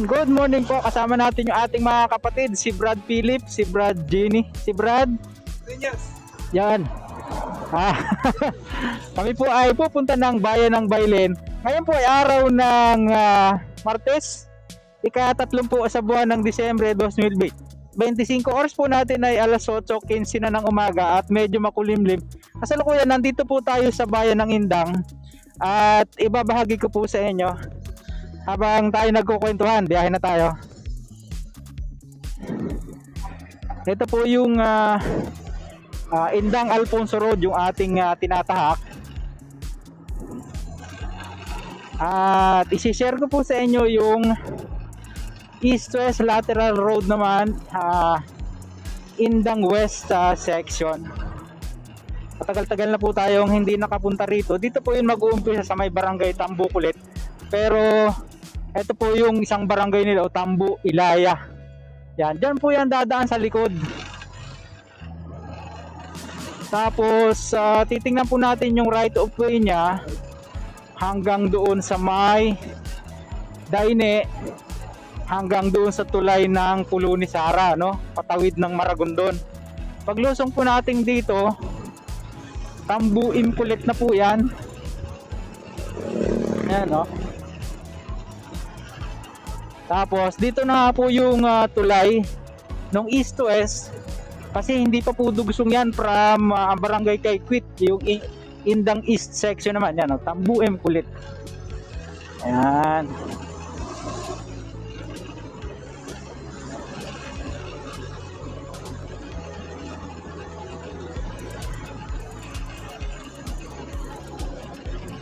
Ayan, good morning po. Kasama natin yung ating mga kapatid, si Brad Philip, si Brad Jenny, si Brad. Yan. Kami po ay pupunta ng bayan ng Bailen. Ngayon po ay araw ng Martes, ika-3 po sa buwan ng Disyembre 2020. 25 oras po natin ay alas 8:15 na ng umaga at medyo makulimlim. Kasalukuyan nandito po tayo sa bayan ng Indang at ibabahagi ko po sa inyo habang tayo nagkukwentuhan. Biyahe na tayo. Ito po yung Indang Alfonso Road, yung ating tinatahak. At isi-share ko po sa inyo yung East-West Lateral Road naman, Indang West section. Matagal-tagal na po tayong hindi nakapunta rito. Dito po yung mag-uumpisa sa may barangay Tambu Kulit. Pero ito po yung isang barangay nila, o Tambu Ilaya. Yan, dyan po yan dadaan sa likod. Tapos titingnan po natin yung right of way niya hanggang doon sa may Daine, hanggang doon sa tulay ng Pulo ni Sara, no? Patawid ng Maragondon. Paglusong po natin dito, Tambu Impulit na po yan. Ayan, no? Tapos dito na po yung tulay ng east to west, kasi hindi pa po dugsong yan from barangay Kayquit, yung Indang East section naman yan, no? Tambu Impulit. Ayan.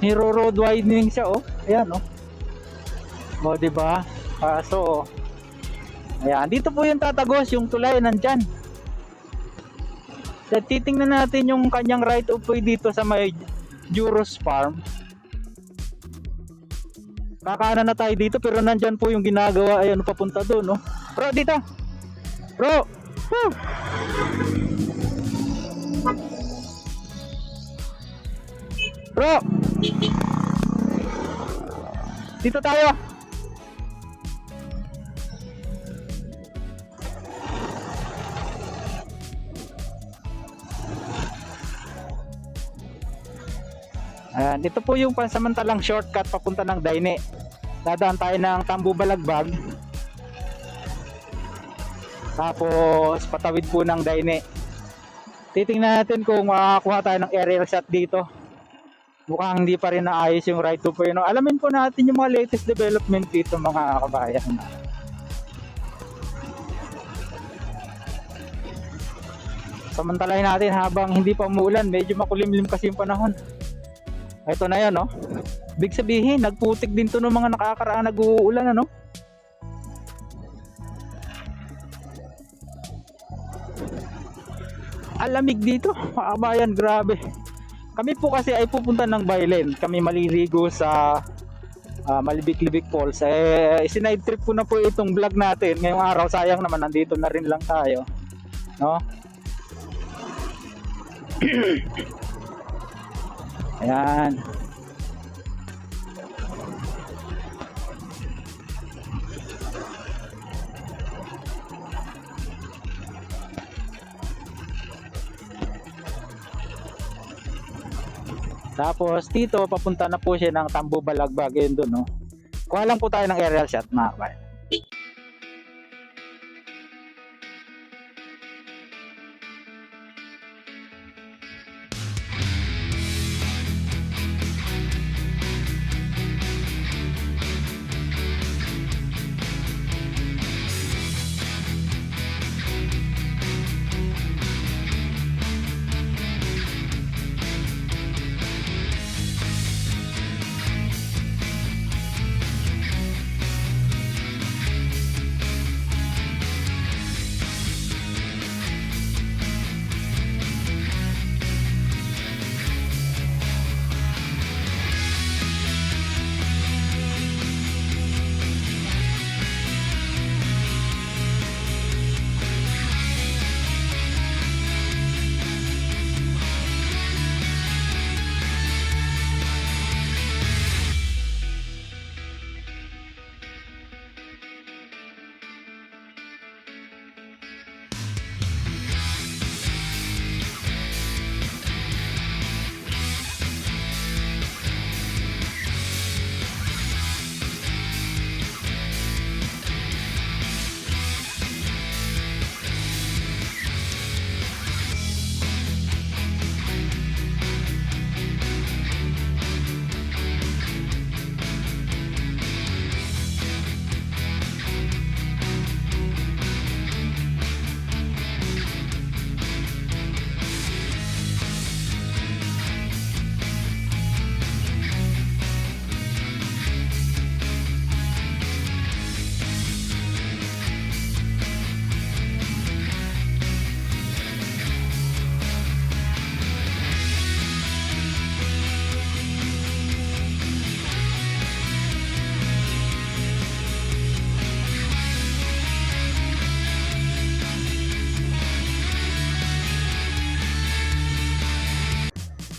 Hero road widening siya, oh. Ayan, oh. O, diba? So, ayan, dito po yung tatagos, yung tulay nandyan. So, titingnan natin yung kanyang right of way dito sa may Juros Farm. Kakanan na tayo dito, pero nandyan po yung ginagawa. Ayan, papunta doon, no? Bro, dito! Bro! Woo! Bro! Dito tayo! Ayan, ito po yung pansamantalang shortcut papunta ng Daine. Dadaan tayo ng Tambu Balagbag. Tapos patawid po ng Daine. Titingnan natin kung makakuha tayo ng aerial shot dito. Mukhang hindi pa rin naayos yung right to way, no? Alamin po natin yung mga latest development dito, mga kabayan. Samantalahin natin habang hindi pa umuulan. Medyo makulimlim kasi yung panahon. Ito na yan, no? Big sabihin, nagputik din to ng mga nakakaraan nag-uulan, ano? Alamig dito, mga kabayan, grabe. Kami po kasi ay pupunta ng Bailen. Kami maliligo sa Malibik-Libik Falls. Sinide trip ko na po itong vlog natin ngayong araw. Sayang naman, nandito na rin lang tayo, no? Ayan. Tapos dito papunta na po siya ng Tambu Balagbag, yun doon, no? Kuha lang po tayo ng aerial shot, mga kabayan.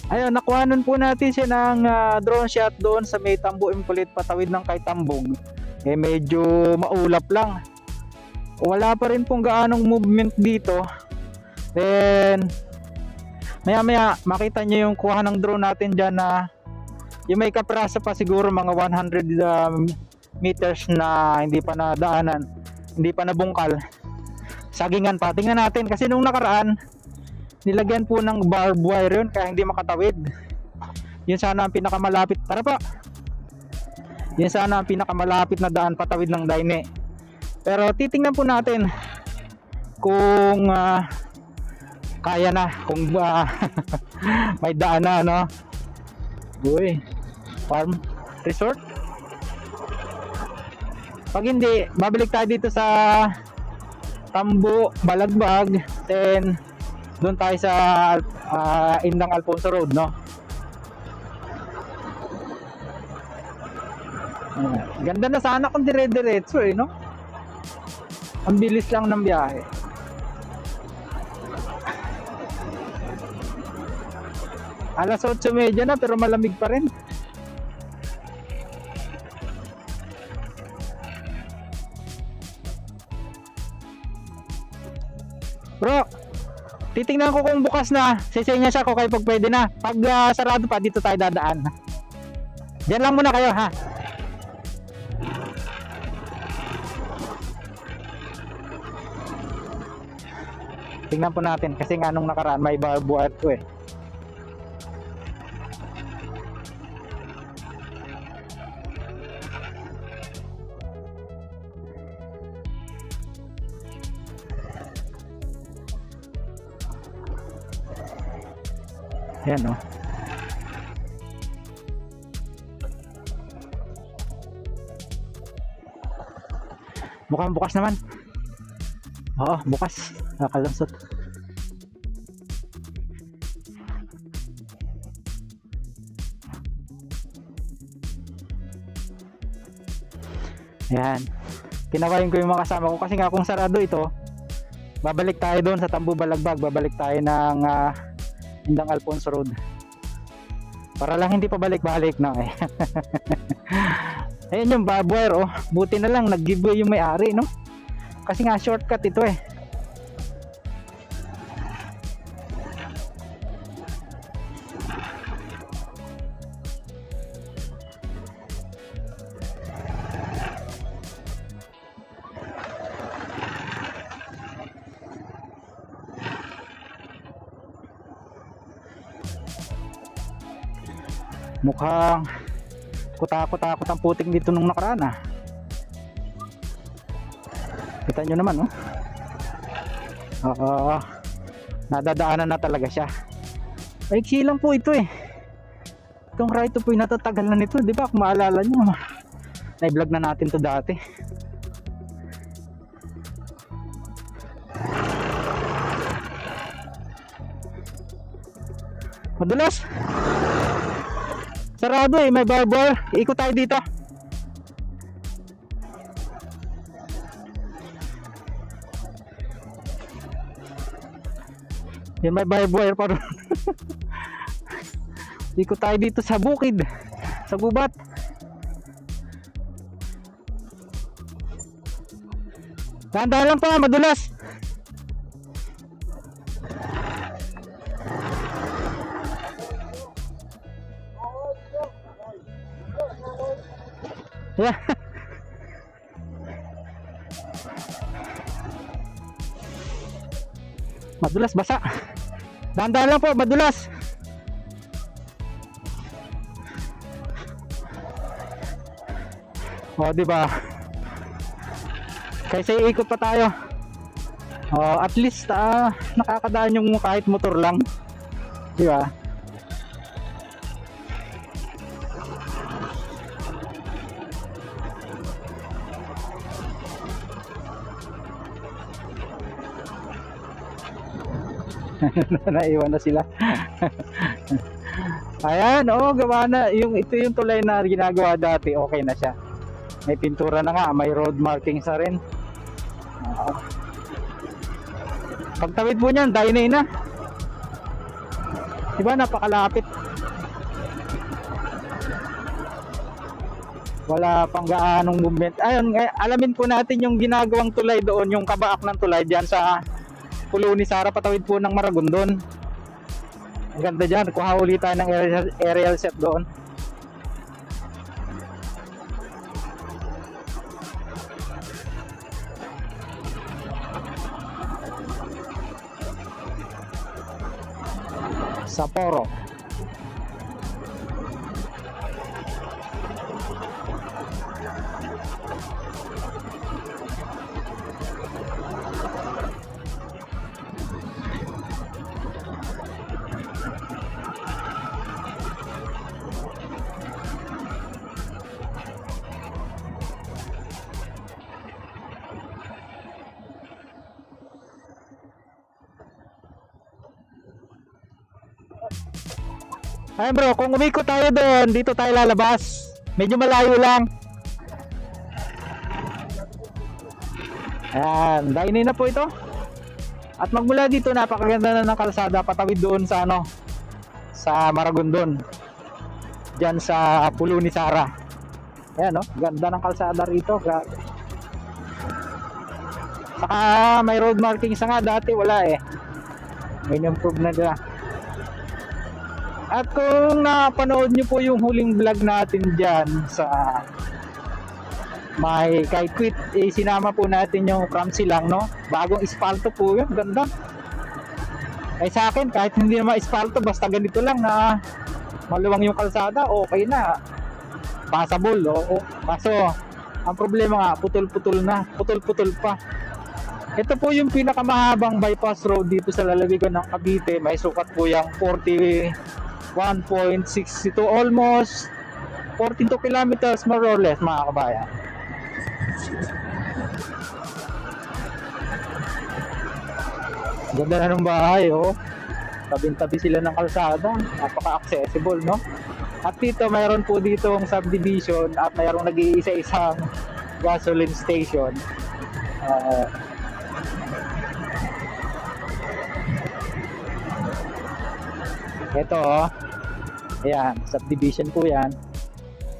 Ayun, nakuhanan po natin siya ng drone shot doon sa may Tambo Impulit, patawid ng kay Tambog. Eh medyo maulap lang. Wala pa rin pong gaanong movement dito. Then maya maya makita nyo yung kuha ng drone natin dyan na yung may kaprasa pa siguro mga 100 meters na hindi pa nadaanan, hindi pa nabungkal. Sagingan pa, tingnan natin kasi nung nakaraan nilagyan po ng barbed wire yun kaya hindi makatawid. Yun sana ang pinakamalapit, tara pa, yun sana ang pinakamalapit na daan patawid ng Daine. Pero titingnan po natin kung kaya na, kung may daan na, no? Uy, farm resort. Pag hindi, babalik tayo dito sa Tambo, Balagbag, then doon tayo sa Indang Alfonso Road, no? Ganda na sana kung dire-diretso eh, no? Ang bilis lang ng biyahe. Alas 8:30 na pero malamig pa rin. Bro, titingnan ko kung bukas na. Sisenya siya ko kayo pag pwede na. Pag sarado pa, dito tayo dadaan. Diyan lang muna kayo, ha? Tingnan po natin kasi nga nung nakaraan may barbed wire to eh. Ayan, no? Mukhang bukas naman. Oo, bukas. Nakakalusot. Ayan. Kinawain ko yung mga kasama ko kasi nga kung sarado ito, babalik tayo doon sa Tambo Balagbag. Babalik tayo ng Indang Alfonso Road. Para lang hindi pa balik-balik na eh. Ayun yung barbed wire, oh. Buti na lang nag-giveaway yung may-ari, no? Kasi nga shortcut ito eh. Mukhang kutakot-takot ang putik dito nung nakaraan, ah. Kita nyo naman, oh. Nadadaanan na talaga siya. Maiksi lang po ito eh. Itong ride po yung natatagal na nito, di ba? Kung maalala nyo, na-vlog na natin to dati. Madulas. Sarado eh, may barbed wire. Ikot tayo dito. Yan, may barbed wire pa ron. Ikot tayo dito sa bukid, sa gubat. Dahan-dahan lang pa, madulas. Yeah. Madulas, basa. Dahan-dahan lang po, madulas. O, di ba? Kaysa iikot pa tayo. O, at least nakakadaan yung kahit motor lang. Di ba? Naiwan na sila. Ayan, oh, gawa na. Ito yung tulay na ginagawa dati. Okay na siya. May pintura na nga. May road markings na rin. Pagtawid po niyan, Daine na. Diba napakalapit? Wala pang gaanong movement. Ayun, alamin po natin yung ginagawang tulay doon, yung kabaak ng tulay diyan sa Pulo ni Sara, patawid po ng Maragondon. Ang ganda dyan, kuha ulit tayo ng aerial set doon. Sapporo. Ay bro, kung umikot tayo doon, dito tayo lalabas. Medyo malayo lang. Ayan, dine na po ito. At magmula dito, napakaganda na ng kalsada patawid doon sa ano, sa Maragondon. Diyan sa Pulo ni Sara. Ayan, no? Ganda ng kalsada rito. Saka may road markings nga, dati wala eh. May improve na dyan. At kung napanood nyo po yung huling vlog natin dyan sa may kay Quit, sinama po natin yung Kramsi lang, no? Bagong ispalto po yun, ganda. Ay sa akin, kahit hindi naman ispalto, basta ganito lang na maluwang yung kalsada, okay na. Passable, oo. Kaso, ang problema nga, putol-putol na, putol-putol pa. Ito po yung pinakamahabang bypass road dito sa lalawigan ng Cavite. May sukat po yung 41.62, almost 42 kilometers more or less, mga kabayan. Ganda na ng bahay, oh. Tabing-tabi sila ng kalsada, napaka-accessible, no? At dito mayroon po dito ang subdivision at mayroong nag-iisa-isang gasoline station. Ito, oh. Ayan, subdivision po yan.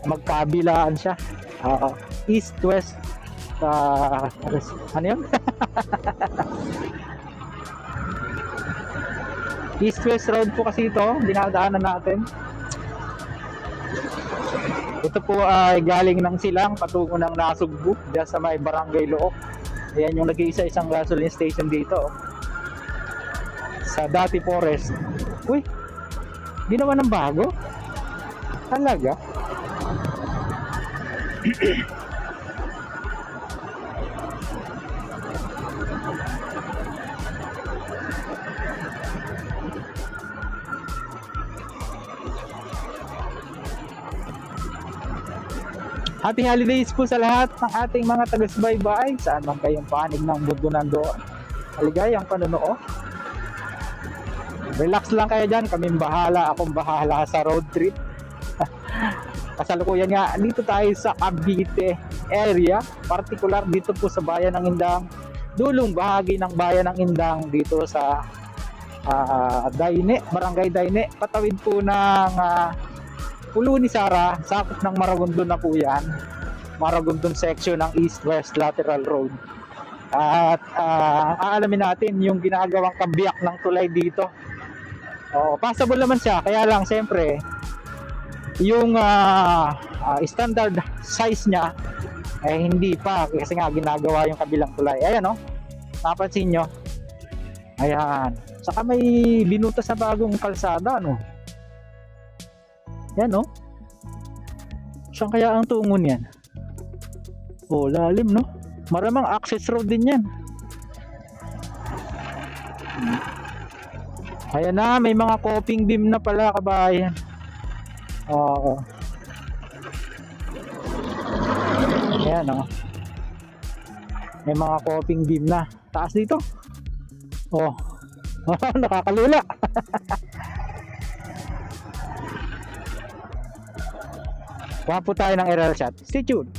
Magkabilaan siya. East-west. Ano yun? East-west road po kasi ito. Dinadaanan natin. Ito po ay galing ng Silang patungo ng Nasugbu, diyan sa may Barangay Look. Ayan yung nag-iisa-isang gasoline station dito, oh. Sa Dati Forest. Uy, ginawa ng bago? Talaga? Happy holidays po sa lahat ng ating mga taga-subaybay, saan man kayong panig ng mundo nandoon. Maligayang panonood. Relax lang kayo dyan, kaming bahala, akong bahala sa road trip. Kasalukuyan nga, dito tayo sa Cavite area, particular dito po sa bayan ng Indang, dulong bahagi ng bayan ng Indang, dito sa Daine, Barangay Daine, patawid po ng Pulo ni Sara, sakop ng Maragondon na po yan. Maragondon section ng East-West Lateral Road. At aalamin natin yung ginagawang kabiyak ng tulay dito. Passable naman siya, kaya lang siyempre yung standard size niya hindi pa, kasi nga ginagawa yung kabilang tulay. Ayan, no? Napansin nyo? Ayan. Saka may binutas sa bagong kalsada, no? Yan, no? Saan kaya ang tungon yan? Lalim, no? Maramang access road din yan. Ayan na, may mga coping beam na pala, kabayan. Oo. Ayan, no? May mga coping beam na. Taas dito. Nakakalula. Kuha po tayo ng aerial shot. Stay tuned.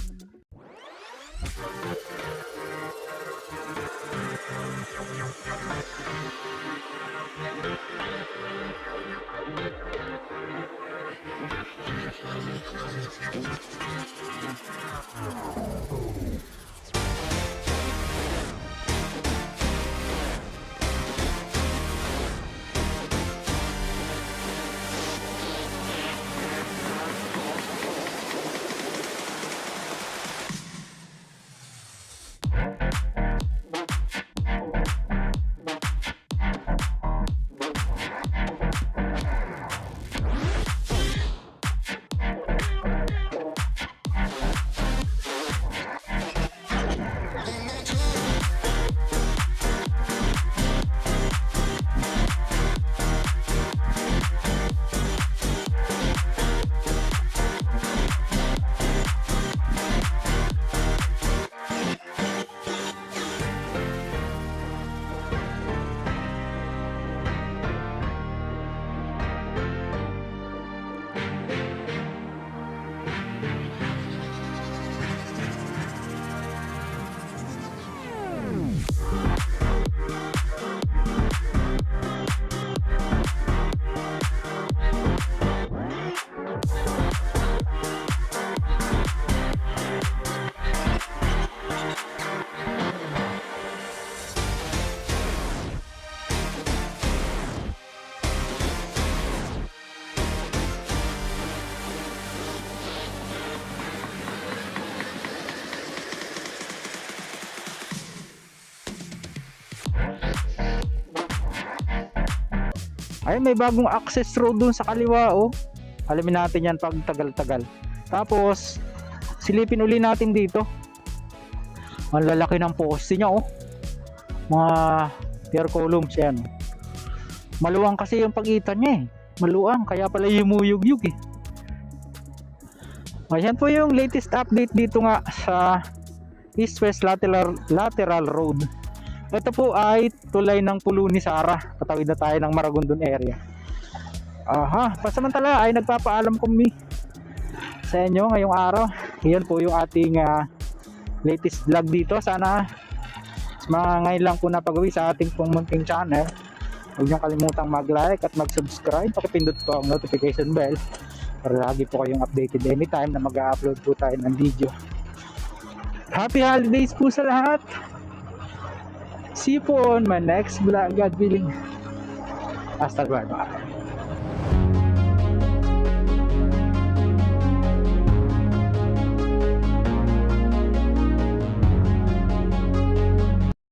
Ay, may bagong access road dun sa kaliwa, oh. Alamin natin yan pag tagal-tagal. Tapos, silipin uli natin dito. Ang lalaki ng poste niya, oh. Mga pier columns yan. Maluwang kasi yung pagitan niya, eh. Maluwang, kaya pala yumuyug-yug, eh. Ayan po yung latest update dito nga sa East-West lateral road. Ito po ay tulay ng Pulo ni Sara. Patawid na tayo ng Maragondon area. Aha, pasamantala ay nagpapaalam kami sa inyo ngayong araw. Yan po yung ating latest vlog dito. Sana mga ngayon lang po napagawi sa ating pong munting channel. Huwag niyong kalimutang mag-like at mag-subscribe. Pakipindot po ang notification bell para lagi po kayong updated anytime na mag-upload po tayo ng video. Happy holidays po sa lahat. See you po on my next vlog, God willing. Hasta luego.